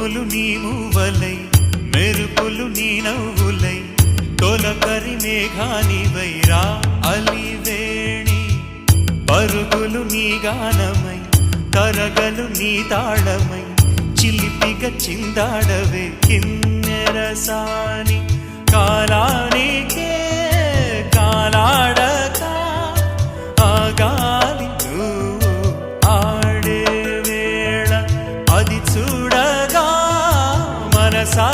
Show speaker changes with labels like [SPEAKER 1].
[SPEAKER 1] ఉరుములు నీ మూవలై మెరుపులు నీ నవ్వులై తొలకరి మేఘానివై రా అలివేణి పరుగులు నీ గానమై తరగలు నీ తాళమై చిలిపిగా చిందాడవే కిన్నెరసాని కాలానికే కాలాడక ఆగాలి నువ్వు ఆడే వేళ అది చూడగా మనసా